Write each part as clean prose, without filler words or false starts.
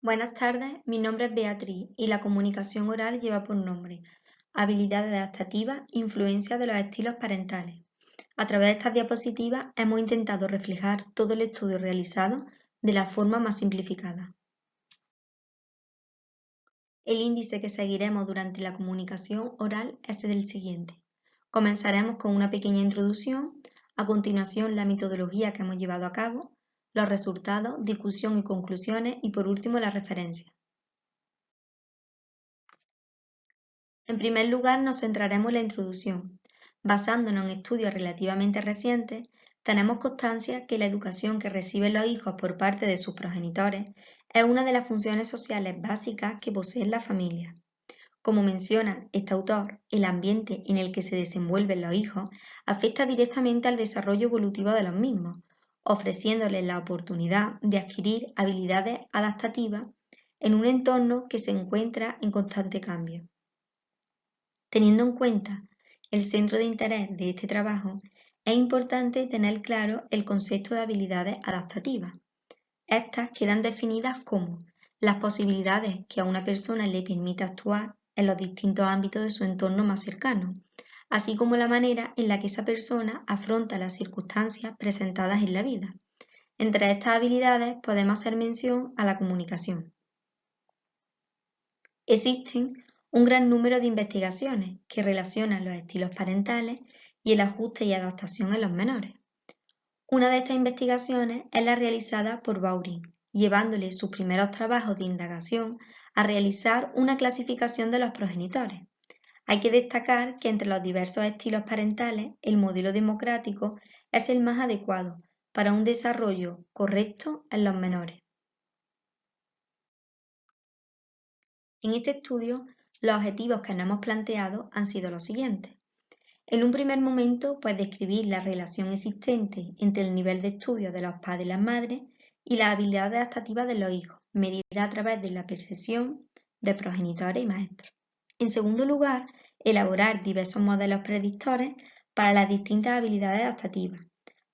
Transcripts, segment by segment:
Buenas tardes, mi nombre es Beatriz y la comunicación oral lleva por nombre Habilidades adaptativas, influencia de los estilos parentales. A través de estas diapositivas hemos intentado reflejar todo el estudio realizado de la forma más simplificada. El índice que seguiremos durante la comunicación oral es el siguiente. Comenzaremos con una pequeña introducción, a continuación la metodología que hemos llevado a cabo, los resultados, discusión y conclusiones y por último la referencia. En primer lugar, nos centraremos en la introducción. Basándonos en estudios relativamente recientes, tenemos constancia que la educación que reciben los hijos por parte de sus progenitores es una de las funciones sociales básicas que posee la familia. Como menciona este autor, el ambiente en el que se desenvuelven los hijos afecta directamente al desarrollo evolutivo de los mismos, ofreciéndoles la oportunidad de adquirir habilidades adaptativas en un entorno que se encuentra en constante cambio. Teniendo en cuenta el centro de interés de este trabajo, es importante tener claro el concepto de habilidades adaptativas. Estas quedan definidas como las posibilidades que a una persona le permite actuar en los distintos ámbitos de su entorno más cercano, así como la manera en la que esa persona afronta las circunstancias presentadas en la vida. Entre estas habilidades podemos hacer mención a la comunicación. Existen un gran número de investigaciones que relacionan los estilos parentales y el ajuste y adaptación en los menores. Una de estas investigaciones es la realizada por Bowring, llevándole sus primeros trabajos de indagación a realizar una clasificación de los progenitores. Hay que destacar que entre los diversos estilos parentales, el modelo democrático es el más adecuado para un desarrollo correcto en los menores. En este estudio, los objetivos que nos hemos planteado han sido los siguientes. En un primer momento, pues describir la relación existente entre el nivel de estudio de los padres y las madres y las habilidades adaptativas de los hijos, medida a través de la percepción de progenitores y maestros. En segundo lugar, elaborar diversos modelos predictores para las distintas habilidades adaptativas,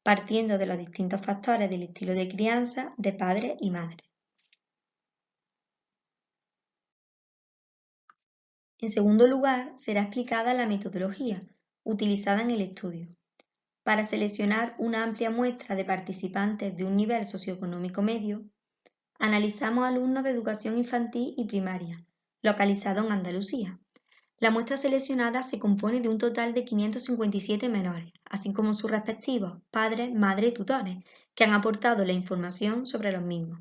partiendo de los distintos factores del estilo de crianza de padres y madres. En segundo lugar, será explicada la metodología utilizada en el estudio. Para seleccionar una amplia muestra de participantes de un nivel socioeconómico medio, analizamos alumnos de educación infantil y primaria, localizados en Andalucía. La muestra seleccionada se compone de un total de 557 menores, así como sus respectivos padres, madres y tutores, que han aportado la información sobre los mismos.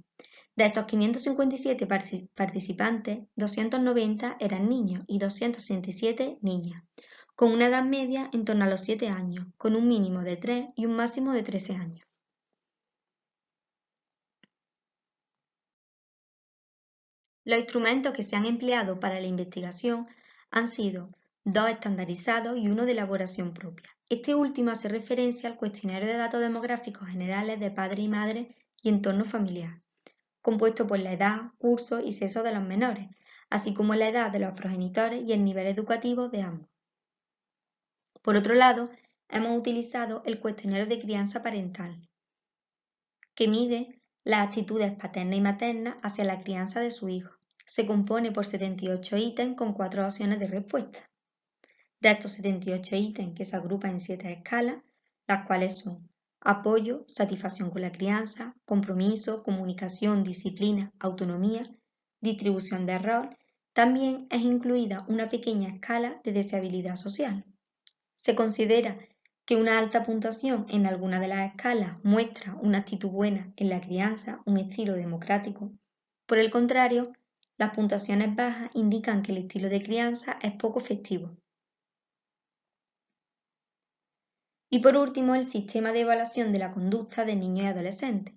De estos 557 participantes, 290 eran niños y 267 niñas, con una edad media en torno a los 7 años, con un mínimo de 3 y un máximo de 13 años. Los instrumentos que se han empleado para la investigación han sido dos estandarizados y uno de elaboración propia. Este último hace referencia al cuestionario de datos demográficos generales de padre y madre y entorno familiar, compuesto por la edad, curso y sexo de los menores, así como la edad de los progenitores y el nivel educativo de ambos. Por otro lado, hemos utilizado el cuestionario de crianza parental, que mide las actitudes paternas y maternas hacia la crianza de su hijo. Se compone por 78 ítems con 4 opciones de respuesta. De estos 78 ítems, que se agrupan en 7 escalas, las cuales son apoyo, satisfacción con la crianza, compromiso, comunicación, disciplina, autonomía, distribución de rol, también es incluida una pequeña escala de deseabilidad social. Se considera que una alta puntuación en alguna de las escalas muestra una actitud buena en la crianza, un estilo democrático. Por el contrario, las puntuaciones bajas indican que el estilo de crianza es poco efectivo. Y por último, el sistema de evaluación de la conducta de niños y adolescentes.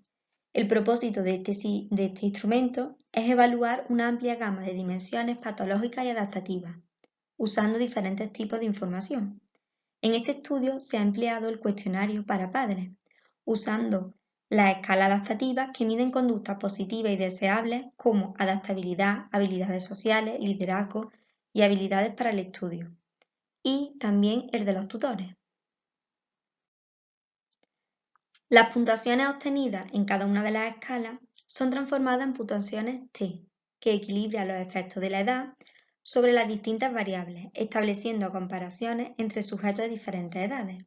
El propósito de este instrumento es evaluar una amplia gama de dimensiones patológicas y adaptativas, usando diferentes tipos de información. En este estudio se ha empleado el cuestionario para padres, usando las escalas adaptativas que miden conductas positivas y deseables como adaptabilidad, habilidades sociales, liderazgo y habilidades para el estudio, y también el de los tutores. Las puntuaciones obtenidas en cada una de las escalas son transformadas en puntuaciones T, que equilibran los efectos de la edad sobre las distintas variables, estableciendo comparaciones entre sujetos de diferentes edades.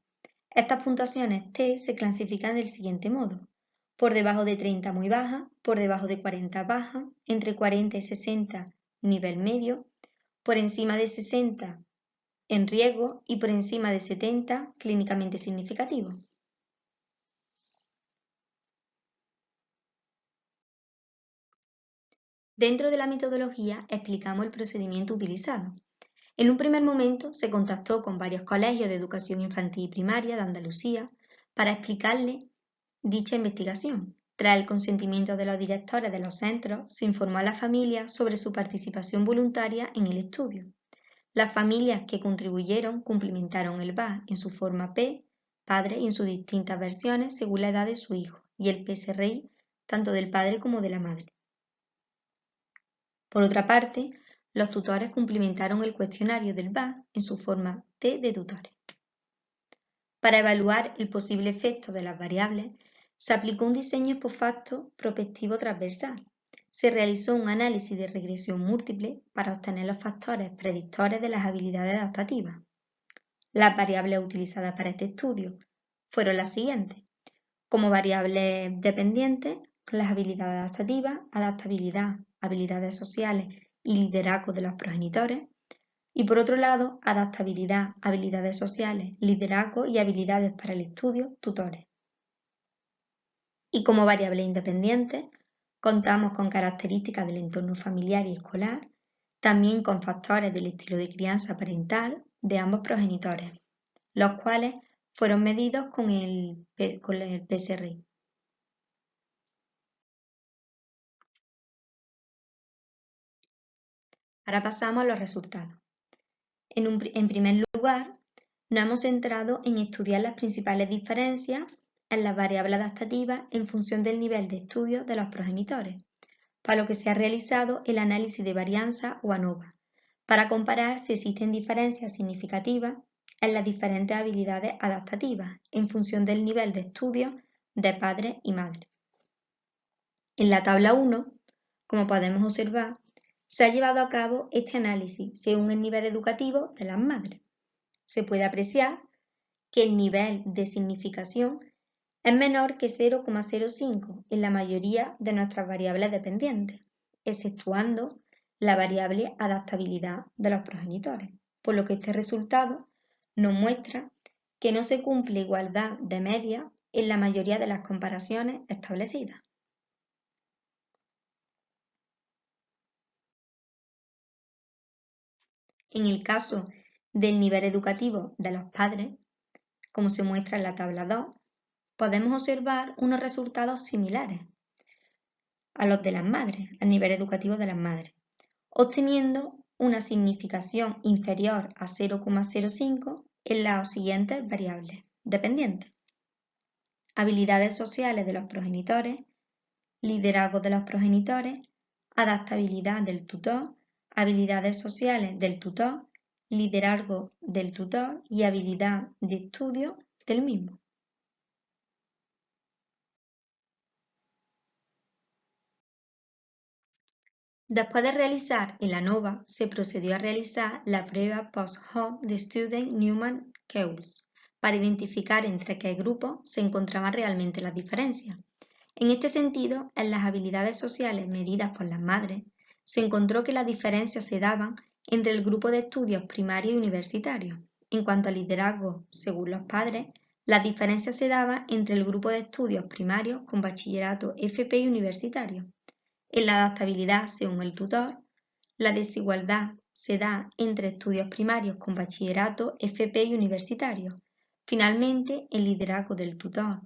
Estas puntuaciones T se clasifican del siguiente modo: por debajo de 30 muy baja, por debajo de 40 baja, entre 40 y 60 nivel medio, por encima de 60 en riesgo y por encima de 70 clínicamente significativo. Dentro de la metodología explicamos el procedimiento utilizado. En un primer momento se contactó con varios colegios de educación infantil y primaria de Andalucía para explicarles dicha investigación. Tras el consentimiento de los directores de los centros, se informó a las familias sobre su participación voluntaria en el estudio. Las familias que contribuyeron cumplimentaron el VAS en su forma P, padre, y en sus distintas versiones según la edad de su hijo, y el PSRI tanto del padre como de la madre. Por otra parte, los tutores cumplimentaron el cuestionario del VAS en su forma T de tutores. Para evaluar el posible efecto de las variables, se aplicó un diseño post facto prospectivo transversal. Se realizó un análisis de regresión múltiple para obtener los factores predictores de las habilidades adaptativas. Las variables utilizadas para este estudio fueron las siguientes. Como variables dependientes, las habilidades adaptativas, adaptabilidad, habilidades sociales y liderazgo de los progenitores. Y por otro lado, adaptabilidad, habilidades sociales, liderazgo y habilidades para el estudio, tutores. Y como variables independientes, contamos con características del entorno familiar y escolar, también con factores del estilo de crianza parental de ambos progenitores, los cuales fueron medidos con el PSRI. Ahora pasamos a los resultados. En primer lugar, nos hemos centrado en estudiar las principales diferencias en las variables adaptativas en función del nivel de estudio de los progenitores, para lo que se ha realizado el análisis de varianza o ANOVA, para comparar si existen diferencias significativas en las diferentes habilidades adaptativas en función del nivel de estudio de padres y madres. En la tabla 1, como podemos observar, se ha llevado a cabo este análisis según el nivel educativo de las madres. Se puede apreciar que el nivel de significación es menor que 0,05 en la mayoría de nuestras variables dependientes, exceptuando la variable adaptabilidad de los progenitores, por lo que este resultado nos muestra que no se cumple igualdad de media en la mayoría de las comparaciones establecidas. En el caso del nivel educativo de los padres, como se muestra en la tabla 2, podemos observar unos resultados similares a los de las madres, al nivel educativo de las madres, obteniendo una significación inferior a 0,05 en las siguientes variables dependientes: habilidades sociales de los progenitores, liderazgo de los progenitores, adaptabilidad del tutor, habilidades sociales del tutor, liderazgo del tutor y habilidad de estudio del mismo. Después de realizar el ANOVA, se procedió a realizar la prueba post-hoc de Student-Newman-Keuls para identificar entre qué grupos se encontraban realmente las diferencias. En este sentido, en las habilidades sociales medidas por las madres, se encontró que las diferencias se daban entre el grupo de estudios primario y universitario. En cuanto al liderazgo, según los padres, las diferencias se daban entre el grupo de estudios primarios con bachillerato FP y universitario. En la adaptabilidad, según el tutor, la desigualdad se da entre estudios primarios con bachillerato, FP y universitario. Finalmente, el liderazgo del tutor,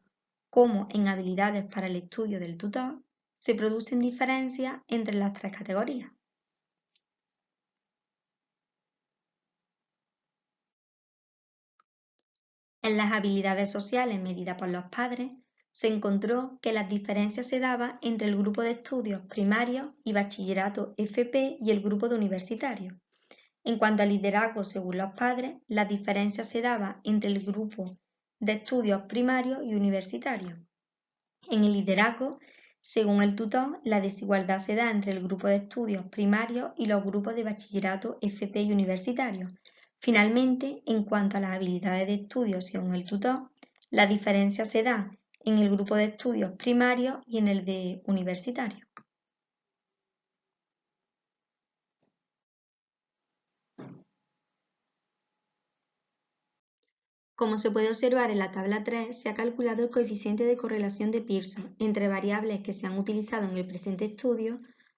como en habilidades para el estudio del tutor, se producen diferencias entre las tres categorías. En las habilidades sociales medidas por los padres, se encontró que las diferencias se daban entre el grupo de estudios primarios y bachillerato FP y el grupo de universitarios. En cuanto al liderazgo según los padres, las diferencias se daban entre el grupo de estudios primarios y universitarios. En el liderazgo Según el tutor, la desigualdad se da entre el grupo de estudios primarios y los grupos de bachillerato, FP y universitarios. Finalmente, en cuanto a las habilidades de estudio según el tutor, la diferencia se da en el grupo de estudios primarios y en el de universitario. Como se puede observar en la tabla 3, se ha calculado el coeficiente de correlación de Pearson entre variables que se han utilizado en el presente estudio,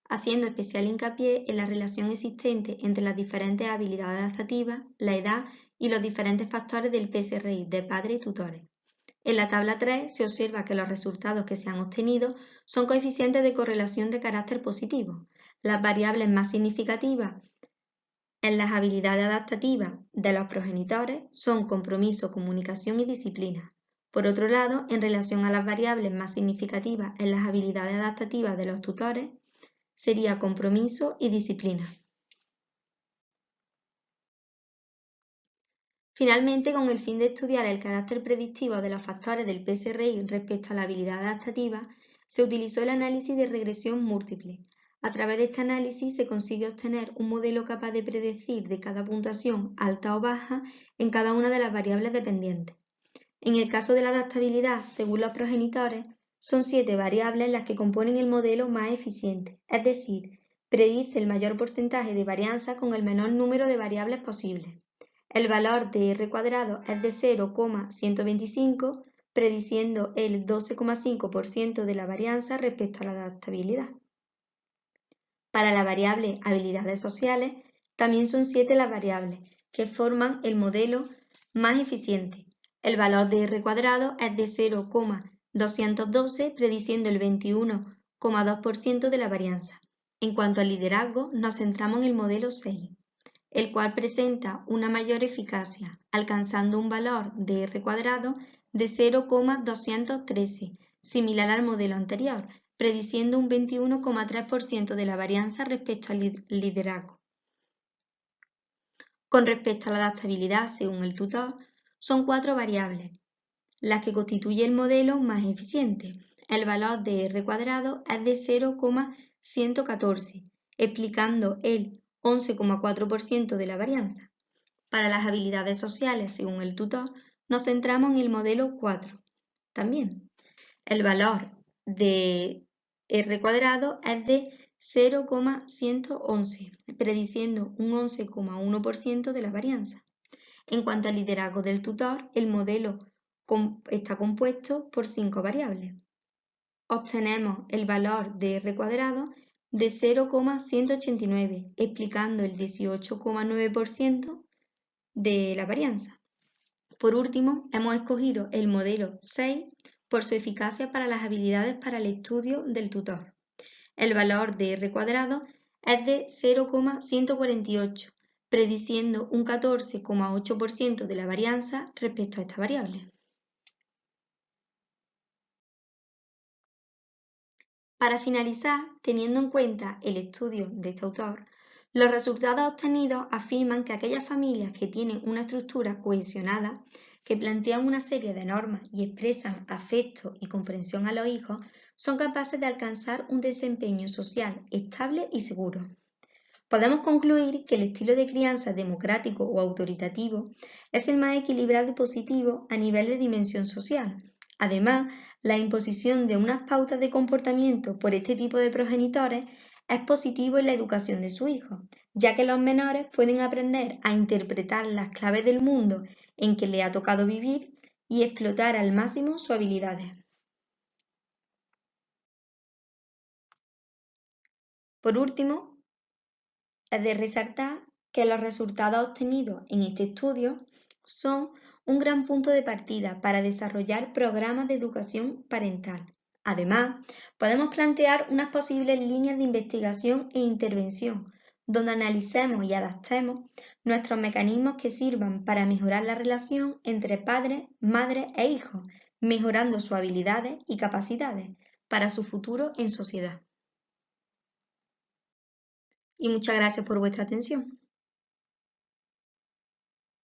haciendo especial hincapié en la relación existente entre las diferentes habilidades adaptativas, la edad y los diferentes factores del PSRI de padres y tutores. En la tabla 3 se observa que los resultados que se han obtenido son coeficientes de correlación de carácter positivo. Las variables más significativas en las habilidades adaptativas de los progenitores son compromiso, comunicación y disciplina. Por otro lado, en relación a las variables más significativas en las habilidades adaptativas de los tutores, sería compromiso y disciplina. Finalmente, con el fin de estudiar el carácter predictivo de los factores del PSRI respecto a la habilidad adaptativa, se utilizó el análisis de regresión múltiple. A través de este análisis se consigue obtener un modelo capaz de predecir de cada puntuación alta o baja en cada una de las variables dependientes. En el caso de la adaptabilidad, según los progenitores, son 7 variables las que componen el modelo más eficiente, es decir, predice el mayor porcentaje de varianza con el menor número de variables posibles. El valor de R² es de 0,125, prediciendo el 12,5% de la varianza respecto a la adaptabilidad. Para la variable habilidades sociales, también son 7 las variables que forman el modelo más eficiente. El valor de R² es de 0,212, prediciendo el 21,2% de la varianza. En cuanto al liderazgo, nos centramos en el modelo 6, el cual presenta una mayor eficacia, alcanzando un valor de R² de 0,213, similar al modelo anterior, prediciendo un 21,3% de la varianza respecto al liderazgo. Con respecto a la adaptabilidad, según el tutor, son 4 variables, las que constituyen el modelo más eficiente. El valor de R² es de 0,114, explicando el 11,4% de la varianza. Para las habilidades sociales, según el tutor, nos centramos en el modelo 4. También, el valor de R² es de 0,111, prediciendo un 11,1% de la varianza. En cuanto al liderazgo del tutor, el modelo está compuesto por 5 variables. Obtenemos el valor de R² de 0,189, explicando el 18,9% de la varianza. Por último, hemos escogido el modelo 6 por su eficacia para las habilidades para el estudio del tutor. El valor de R² es de 0,148, prediciendo un 14,8% de la varianza respecto a esta variable. Para finalizar, teniendo en cuenta el estudio de este autor, los resultados obtenidos afirman que aquellas familias que tienen una estructura cohesionada, que plantean una serie de normas y expresan afecto y comprensión a los hijos, son capaces de alcanzar un desempeño social estable y seguro. Podemos concluir que el estilo de crianza democrático o autoritativo es el más equilibrado y positivo a nivel de dimensión social. Además, la imposición de unas pautas de comportamiento por este tipo de progenitores es positivo en la educación de su hijo, ya que los menores pueden aprender a interpretar las claves del mundo en que le ha tocado vivir y explotar al máximo sus habilidades. Por último, es de resaltar que los resultados obtenidos en este estudio son un gran punto de partida para desarrollar programas de educación parental. Además, podemos plantear unas posibles líneas de investigación e intervención, donde analicemos y adaptemos nuestros mecanismos que sirvan para mejorar la relación entre padres, madres e hijos, mejorando sus habilidades y capacidades para su futuro en sociedad. Y muchas gracias por vuestra atención.